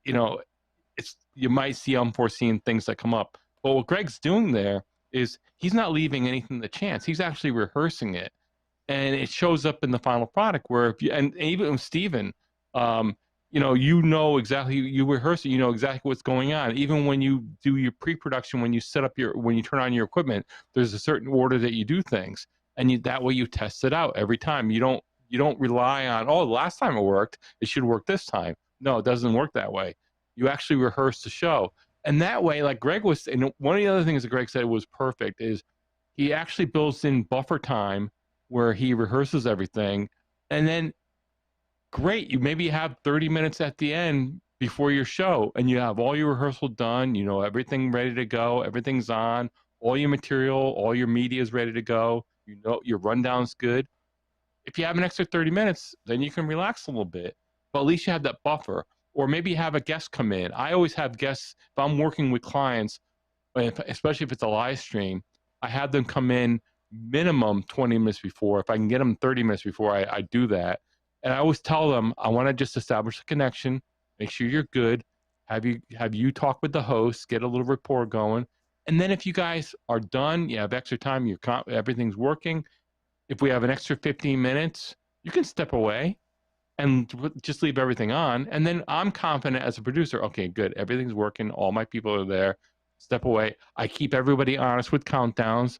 you might see unforeseen things that come up. But what Greg's doing there is he's not leaving anything to chance. He's actually rehearsing it, and it shows up in the final product. Where and even with Steven, exactly, you rehearse it, you know exactly what's going on. Even when you do your pre-production, when you turn on your equipment, there's a certain order that you do things, and that way you test it out every time. You You don't rely on, oh, the last time it worked, it should work this time. No, it doesn't work that way. You actually rehearse the show. And that way, like Greg was, and one of the other things that Greg said was perfect is he actually builds in buffer time where he rehearses everything. And then, great, you maybe have 30 minutes at the end before your show, and you have all your rehearsal done, you know, everything ready to go, everything's on, all your material, all your media is ready to go, you know, your rundown's good. If you have an extra 30 minutes, then you can relax a little bit, but at least you have that buffer. Or maybe have a guest come in. I always have guests, if I'm working with clients, especially if it's a live stream, I have them come in minimum 20 minutes before. If I can get them 30 minutes before, I do that. And I always tell them, I want to just establish a connection, make sure you're good, have you talk with the host, get a little rapport going. And then if you guys are done, you have extra time, everything's working. If we have an extra 15 minutes, you can step away and just leave everything on. And then I'm confident as a producer, okay, good, everything's working, all my people are there, step away. I keep everybody honest with countdowns.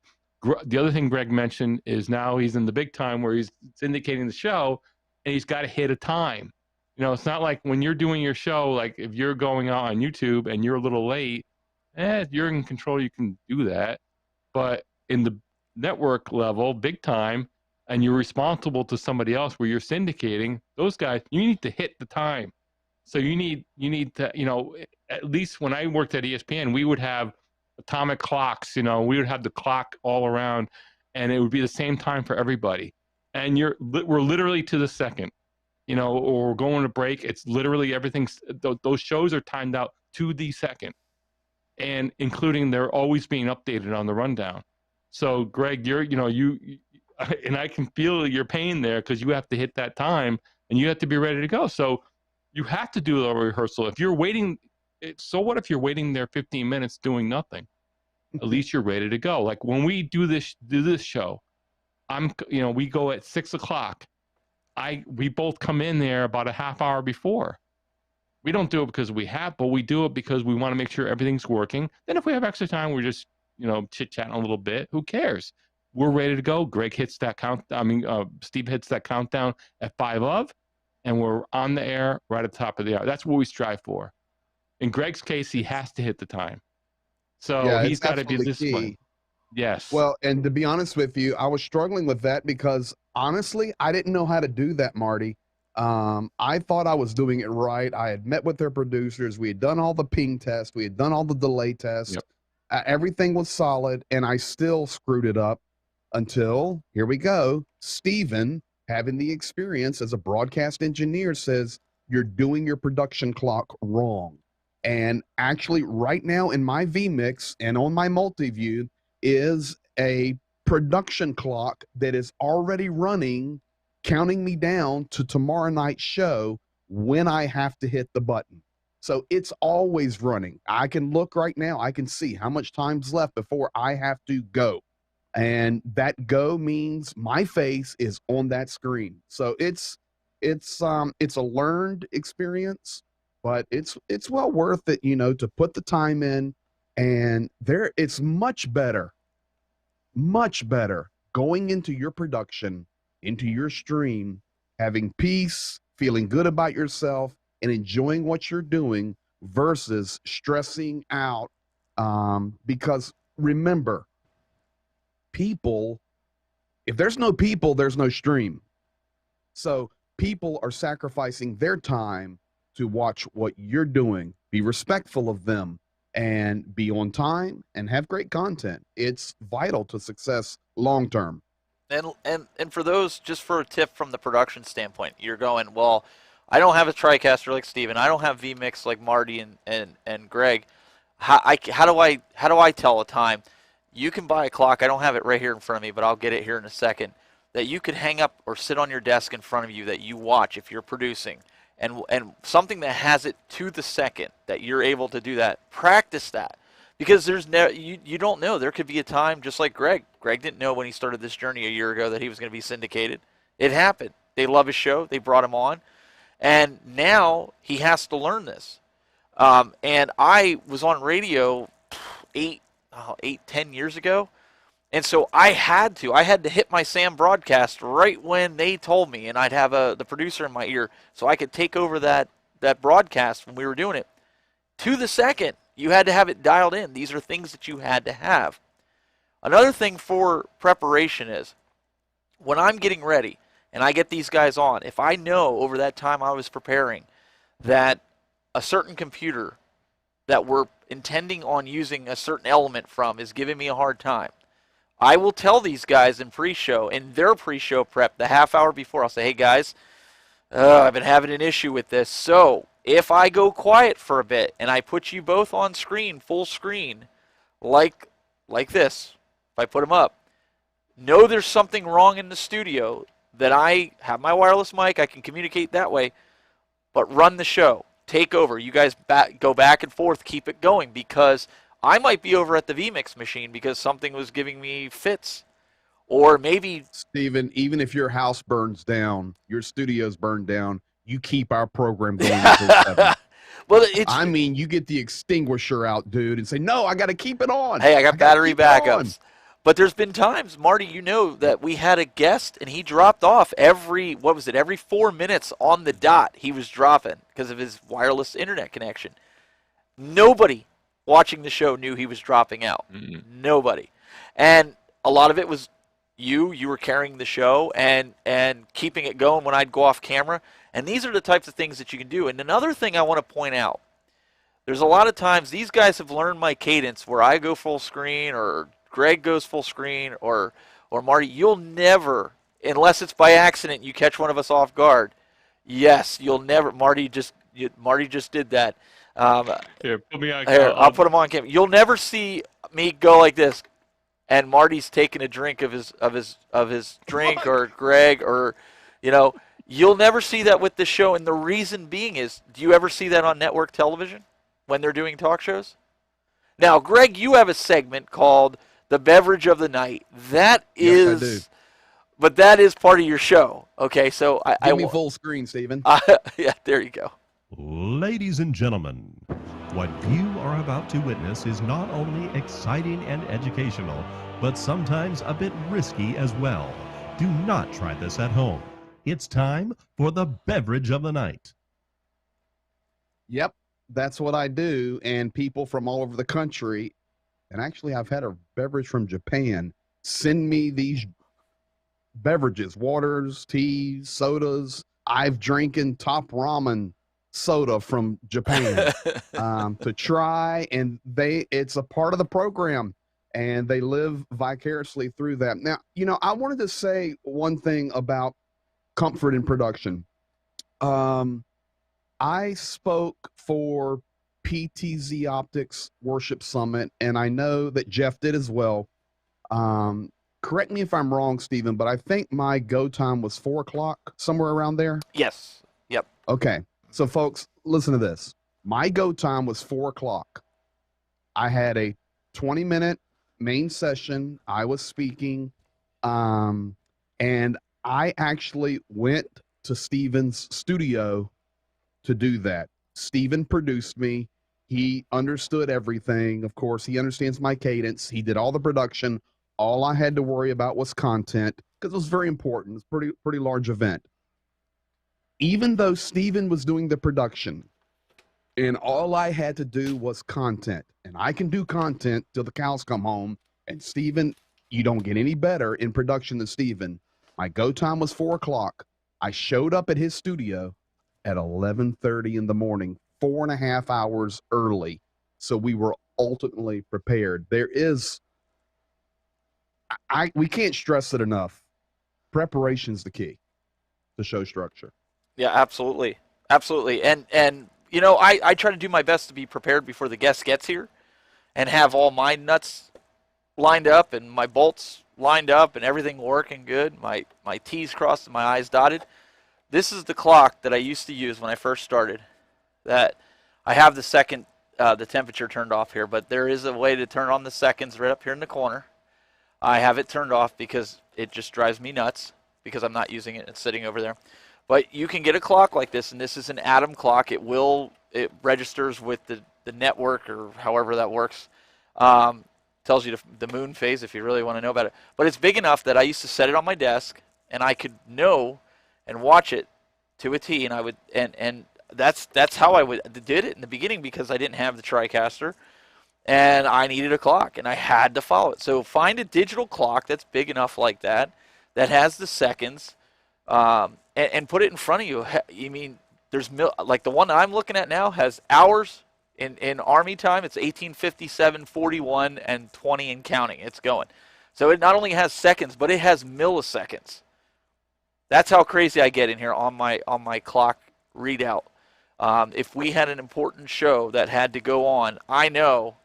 The other thing Greg mentioned is now he's in the big time where he's syndicating the show and he's got to hit a time. You know, it's not like when you're doing your show, like if you're going out on YouTube and you're a little late, you're in control, you can do that. But in the network level, big time, and you're responsible to somebody else where you're syndicating, those guys, you need to hit the time. So you need to, you know, at least when I worked at ESPN, we would have atomic clocks, you know, we would have the clock all around and it would be the same time for everybody. And we're literally to the second, you know, or we're going to break. It's literally everything's, those shows are timed out to the second, and including they're always being updated on the rundown. So Greg, and I can feel your pain there because you have to hit that time and you have to be ready to go. So you have to do a rehearsal. If you're waiting, so what if you're waiting there 15 minutes doing nothing? At least you're ready to go. Like when we do this show, we go at 6 o'clock. We both come in there about a half hour before. We don't do it because but we do it because we want to make sure everything's working. Then if we have extra time, we're just, chit-chatting a little bit. Who cares? We're ready to go. Greg hits that Steve hits that countdown at 5 of, and we're on the air right at the top of the hour. That's what we strive for. In Greg's case, he has to hit the time. So Yeah, he's it's got to be absolutely disciplined. key. Yes. Well, and to be honest with you, I was struggling with that because honestly, I didn't know how to do that, Marty. I thought I was doing it right. I had met with their producers. We had done all the ping tests. We had done all the delay tests. Yep. Everything was solid, and I still screwed it up until, here we go, Steven, having the experience as a broadcast engineer, says, you're doing your production clock wrong. And actually, right now in my vMix and on my multi-view is a production clock that is already running, counting me down to tomorrow night's show when I have to hit the button. So it's always running. I can look right now. I can see how much time's left before I have to go. And that go means my face is on that screen. So it's a learned experience, but it's well worth it, to put the time in. And it's much better going into your production, into your stream, having peace, feeling good about yourself, and enjoying what you're doing versus stressing out. Because remember, if there's no people, there's no stream. So people are sacrificing their time to watch what you're doing. Be respectful of them and be on time and have great content. It's vital to success long term. And for those, just for a tip from the production standpoint, you're going, well, I don't have a TriCaster like Steven. I don't have vMix like Marty and Greg. How do I tell a time? You can buy a clock. I don't have it right here in front of me, but I'll get it here in a second. That you could hang up or sit on your desk in front of you that you watch if you're producing, and something that has it to the second that you're able to do that. Practice that, because you don't know. There could be a time, just like Greg. Greg didn't know when he started this journey a year ago that he was going to be syndicated. It happened. They love his show. They brought him on, and now he has to learn this. And I was on radio 10 years ago, And so I had to hit my SAM broadcast right when they told me, and I'd have the producer in my ear so I could take over that broadcast when we were doing it. To the second, you had to have it dialed in. These are things that you had to have. Another thing for preparation is when I'm getting ready and I get these guys on, if I know over that time I was preparing that a certain computer that we're intending on using a certain element from is giving me a hard time, I will tell these guys in pre-show, in their pre-show prep, the half hour before, I'll say, hey guys, I've been having an issue with this. So if I go quiet for a bit and I put you both on screen, full screen, like this, if I put them up, know there's something wrong in the studio, that I have my wireless mic, I can communicate that way, but run the show. Take over. You guys go back and forth, keep it going, because I might be over at the vMix machine because something was giving me fits. Or maybe... Steven, even if your house burns down, your studio's burned down, you keep our program going until 7. Well, I mean, you get the extinguisher out, dude, and say, no, I got to keep it on. Hey, I got battery backups. On. But there's been times, Marty, you know, that we had a guest and he dropped off every 4 minutes on the dot. He was dropping because of his wireless internet connection. Nobody watching the show knew he was dropping out. Mm-hmm. Nobody. And a lot of it was you were carrying the show and keeping it going when I'd go off camera. And these are the types of things that you can do. And another thing I want to point out, there's a lot of times these guys have learned my cadence where I go full screen or Greg goes full screen or Marty. You'll never, unless it's by accident, you catch one of us off guard. Yes, you'll never. Marty just did that. Here, put me on. Here, I'll put him on camera. You'll never see me go like this, and Marty's taking a drink of his drink, or Greg, or you'll never see that with the show. And the reason being is, do you ever see that on network television when they're doing talk shows? Now, Greg, you have a segment called The Beverage of the Night. That is, yes, I do. But that is part of your show. Okay, so Give me full screen, Steven. Yeah, there you go. Ladies and gentlemen, what you are about to witness is not only exciting and educational, but sometimes a bit risky as well. Do not try this at home. It's time for the beverage of the night. Yep, that's what I do. And people from all over the country, and actually I've had a beverage from Japan, send me these beverages, waters, teas, sodas. I've drinking top ramen soda from Japan to try, and it's a part of the program, and they live vicariously through that. Now, I wanted to say one thing about comfort in production. I spoke for PTZ Optics Worship Summit, and I know that Jeff did as well. Correct me if I'm wrong, Steven, but I think my go time was 4 o'clock, somewhere around there. Yes. Yep. Okay. So, folks, listen to this. My go time was 4 o'clock. I had a 20-minute main session. I was speaking, and I actually went to Steven's studio to do that. Steven produced me. He understood everything. Of course, he understands my cadence. He did all the production. All I had to worry about was content, because it was very important. It's a pretty large event. Even though Steven was doing the production, and all I had to do was content, and I can do content till the cows come home, and Steven, you don't get any better in production than Steven. My go time was 4 o'clock. I showed up at his studio at 11:30 in the morning, 4.5 hours early. So we were ultimately prepared. We can't stress it enough. Preparation's the key to show structure. Yeah, absolutely. Absolutely. And I try to do my best to be prepared before the guest gets here and have all my nuts lined up and my bolts lined up and everything working good, my T's crossed and my I's dotted. This is the clock that I used to use when I first started. That I have the temperature turned off here, but there is a way to turn on the seconds right up here in the corner. I have it turned off because it just drives me nuts because I'm not using it. It's sitting over there. But you can get a clock like this, and this is an Atom clock. It registers with the network or however that works. Tells you the moon phase if you really want to know about it. But it's big enough that I used to set it on my desk, and I could know and watch it to a T. And I would and that's how I did it in the beginning, because I didn't have the TriCaster, and I needed a clock, and I had to follow it. So find a digital clock that's big enough like that has the seconds, and put it in front of you. You mean there's like the one I'm looking at now has hours. In Army time, it's 1857, 41, and 20 and counting. It's going. So it not only has seconds, but it has milliseconds. That's how crazy I get in here on my clock readout. If we had an important show that had to go on, I know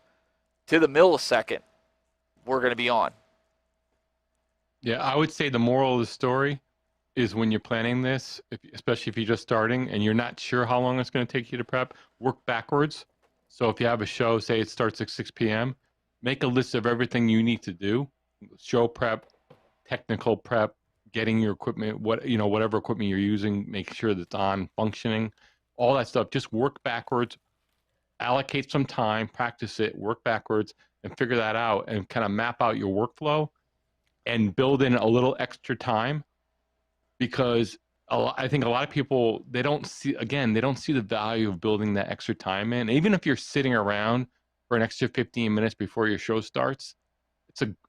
to the millisecond we're going to be on. Yeah, I would say the moral of the story is when you're planning this, especially if you're just starting and you're not sure how long it's going to take you to prep, work backwards. So if you have a show, say it starts at 6 p.m., make a list of everything you need to do: show prep, technical prep, getting your equipment, whatever equipment you're using, make sure that it's on, functioning, all that stuff. Just work backwards, allocate some time, practice it, work backwards, and figure that out, and kind of map out your workflow and build in a little extra time, because I think a lot of people, they don't see the value of building that extra time in. Even if you're sitting around for an extra 15 minutes before your show starts,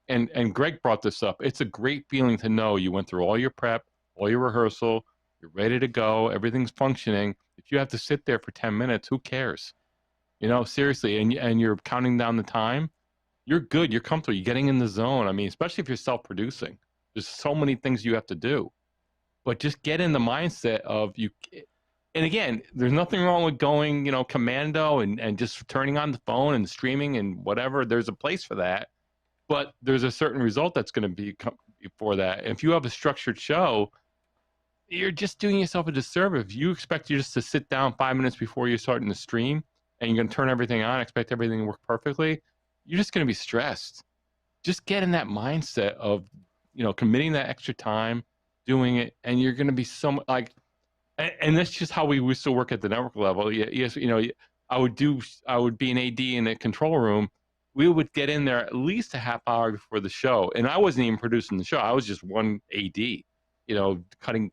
and Greg brought this up, it's a great feeling to know you went through all your prep, all your rehearsal, you're ready to go, everything's functioning. If you have to sit there for 10 minutes, who cares? Seriously, and you're counting down the time, you're good, you're comfortable, you're getting in the zone. I mean, especially if you're self-producing, there's so many things you have to do. But just get in the mindset of you. And again, there's nothing wrong with going, commando and just turning on the phone and streaming and whatever. There's a place for that. But there's a certain result that's going to be before that. And if you have a structured show, you're just doing yourself a disservice. If you expect you just to sit down 5 minutes before you're starting the stream and you're going to turn everything on, expect everything to work perfectly, you're just going to be stressed. Just get in that mindset of, committing that extra time, doing it, and you're going to be so like, and that's just how we used to work at the network level. Yes, I would be an AD in a control room. We would get in there at least a half hour before the show, and I wasn't even producing the show. I was just one AD, cutting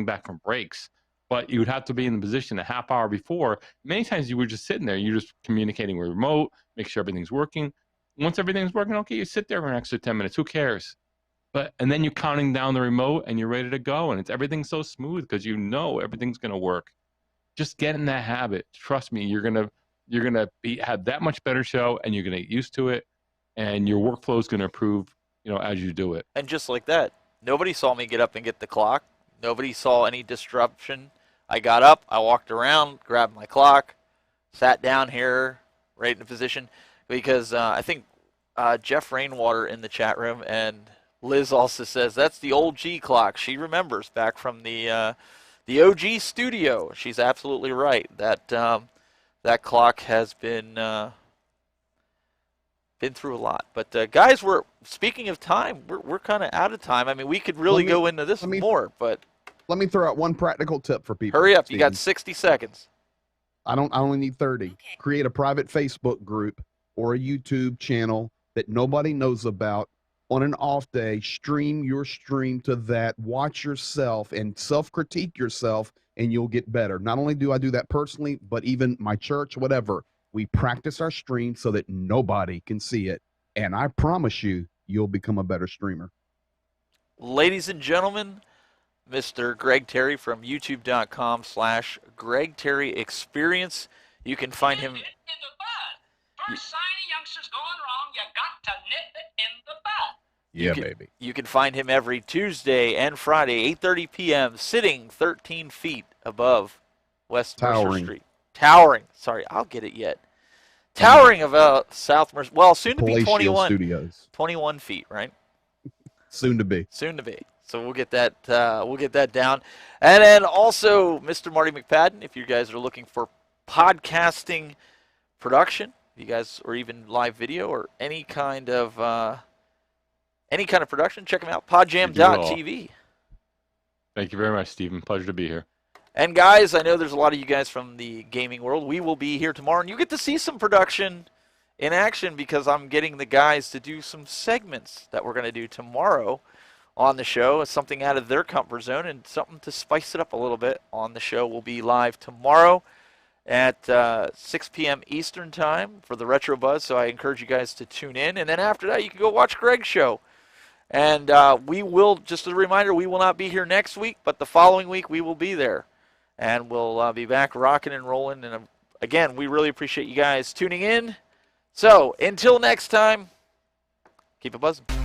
back from breaks. But you would have to be in the position a half hour before. Many times you were just sitting there, you're just communicating with remote, make sure everything's working. Once everything's working, okay, you sit there for an extra 10 minutes. Who cares? And then you're counting down the remote and you're ready to go, and everything's so smooth because everything's going to work. Just get in that habit. Trust me, you're gonna have that much better show, and you're gonna get used to it, and your workflow is gonna improve, as you do it. And just like that, nobody saw me get up and get the clock. Nobody saw any disruption. I got up, I walked around, grabbed my clock, sat down here, right in the position, because I think Jeff Rainwater in the chat room, and Liz also says that's the old G clock. She remembers back from the OG studio. She's absolutely right. That clock has been through a lot. But guys, speaking of time, we're kind of out of time. I mean, we could really go into this more, but let me throw out one practical tip for people. Hurry up! Steve. You got 60 seconds. I only need 30. Okay. Create a private Facebook group or a YouTube channel that nobody knows about. On an off day, stream your stream to that, watch yourself and self-critique yourself, and you'll get better. Not only do I do that personally, but even my church, whatever, we practice our stream so that nobody can see it. And I promise you, you'll become a better streamer. Ladies and gentlemen, Mr. Greg Terry from youtube.com/Greg Terry Experience. You can find him. Nip it in the bud. First sign of youngsters going wrong, you got to nip it in the bud. Yeah, baby. You can find him every Tuesday and Friday, 8:30 p.m., sitting 13 feet above West Mercer Street. Towering. Sorry, I'll get it yet. Towering about South Mercer. Well, soon to be 21. Studios. 21 feet, right? Soon to be. Soon to be. So we'll get that. We'll get that down. And then also, Mr. Marty McPadden, if you guys are looking for podcasting production, you guys, or even live video or any kind of production, check them out. Podjam.tv. Thank you very much, Stephen. Pleasure to be here. And guys, I know there's a lot of you guys from the gaming world. We will be here tomorrow, and you get to see some production in action because I'm getting the guys to do some segments that we're going to do tomorrow on the show. It's something out of their comfort zone and something to spice it up a little bit on the show. We'll be live tomorrow at 6 p.m. Eastern Time for the Retro Buzz, so I encourage you guys to tune in. And then after that, you can go watch Greg's show. And we will, just a reminder, we will not be here next week, but the following week we will be there. And we'll be back rocking and rolling. And again, we really appreciate you guys tuning in. So until next time, keep it buzzing.